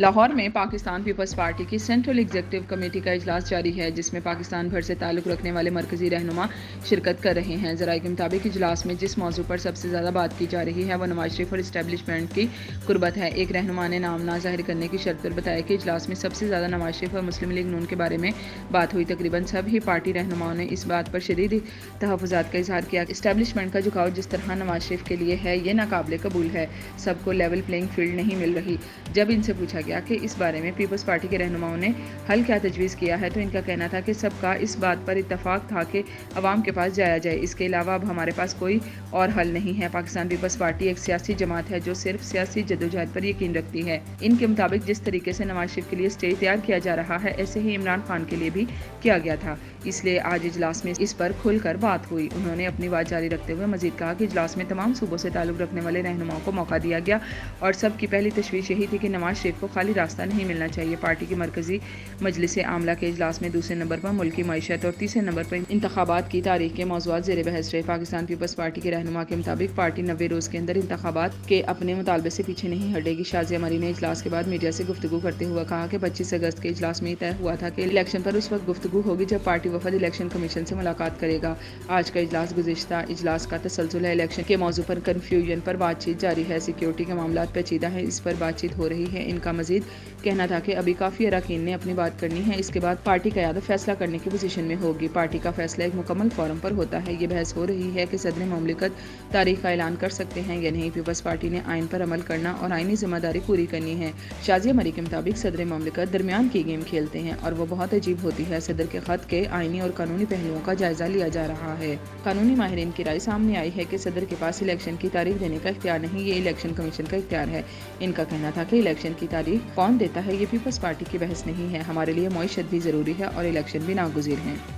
لاہور میں Pakistan Peoples party کی central executive committee کا اجلاس جاری ہے، جس میں پاکستان بھر سے تعلق رکھنے والے مرکزی رہنما شرکت کر رہے ہیں۔ ذرائع کے مطابق اجلاس میں جس موضوع پر سب سے زیادہ بات کی جا رہی ہے وہ نواز شریف اور اسٹیبلشمنٹ کی قربت ہے۔ ایک رہنما نے نام نہ ظاہر کرنے کی شرط پر بتایا کہ اجلاس میں سب سے زیادہ نواز شریف اور مسلم لیگ نون کے بارے میں بات ہوئی۔ تقریباً سب ہی پارٹی رہنماؤں نے اس بات پر شدید تحفظات کا اظہار کیا کہ اسٹیبلشمنٹ کا جھکاؤ جس طرح نواز شریف کے لیے ہے یہ ناقابل قبول ہے۔ سب کو لیول پلینگ فیلڈ نہیں مل رہی۔ جب ان سے پوچھا گیا کہ اس بارے میں پیپلز پارٹی کے رہنماؤں نے حل کیا تجویز کیا ہے تو ان کا کہنا تھا کہ سب کا اس بات پر اتفاق تھا کہ عوام کے پاس جایا جائے۔ اس کے علاوہ اب ہمارے پاس کوئی اور حل نہیں ہے۔ پاکستان پیپلز پارٹی ایک سیاسی جماعت ہے جو صرف سیاسی جدوجہد پر یقین رکھتی ہے۔ ان کے مطابق جس طریقے سے نواز شریف کے لیے اسٹیج تیار کیا جا رہا ہے ایسے ہی عمران خان کے لیے بھی کیا گیا تھا، اس لیے آج اجلاس میں اس پر کھل کر بات ہوئی۔ انہوں نے اپنی بات جاری رکھتے ہوئے مزید کہا کہ اجلاس میں تمام صوبوں سے تعلق رکھنے والے رہنماؤں کو موقع دیا گیا اور سب کی پہلی تشویش یہی تھی کہ نواز شریف کو خالی راستہ نہیں ملنا چاہیے۔ پارٹی کی مرکزی مجلس عاملہ کے اجلاس میں دوسرے نمبر پر ملکی معیشت اور تیسرے نمبر پر انتخابات کی تاریخ کے موضوعات زیر بحث رہے۔ پاکستان پیپلز پارٹی کے رہنما کے مطابق پارٹی 90 روز کے اندر انتخابات کے اپنے مطالبے سے پیچھے نہیں ہٹے گی۔ شازیہ مری نے اجلاس کے بعد میڈیا سے گفتگو کرتے ہوئے کہا کہ 25 اگست کے اجلاس میں یہ طے ہوا تھا کہ الیکشن پر اس وقت گفتگو ہوگی جب پارٹی وفد الیکشن کمیشن سے ملاقات کرے گا۔ آج کا اجلاس گزشتہ اجلاس کا تسلسل ہے۔ الیکشن کے موضوع پر کنفیوژن پر بات چیت جاری ہے۔ سیکیورٹی کے معاملات پیچیدہ ہیں، اس پر بات چیت ہو رہی ہے۔ ان کا مزید کہنا تھا کہ ابھی کافی اراکین نے اپنی بات کرنی ہے، اس کے بعد پارٹی قیادت فیصلہ کرنے کی پوزیشن میں ہوگی۔ پارٹی کا فیصلہ ایک مکمل فورم پر ہوتا ہے۔ یہ بحث ہو رہی ہے کہ صدر مملکت تاریخ کا اعلان کر سکتے ہیں یا نہیں۔ پیپلز پارٹی نے آئین پر عمل کرنا اور آئینی ذمہ داری پوری کرنی ہے۔ شازیہ مری کے مطابق صدر مملکت درمیان کی گیم کھیلتے ہیں اور وہ بہت عجیب ہوتی ہے۔ صدر کے خط کے آئینی اور قانونی پہلوؤں کا جائزہ لیا جا رہا ہے۔ قانونی ماہرین کی رائے سامنے آئی ہے کہ صدر کے پاس الیکشن کی تاریخ دینے کا اختیار نہیں، یہ الیکشن کمیشن کا اختیار ہے۔ ان کا کہنا تھا کہ الیکشن کی تاریخ کون دیتا ہے یہ پیپلز پارٹی کی بحث نہیں ہے۔ ہمارے لیے معیشت بھی ضروری ہے اور الیکشن بھی ناگزیر ہیں۔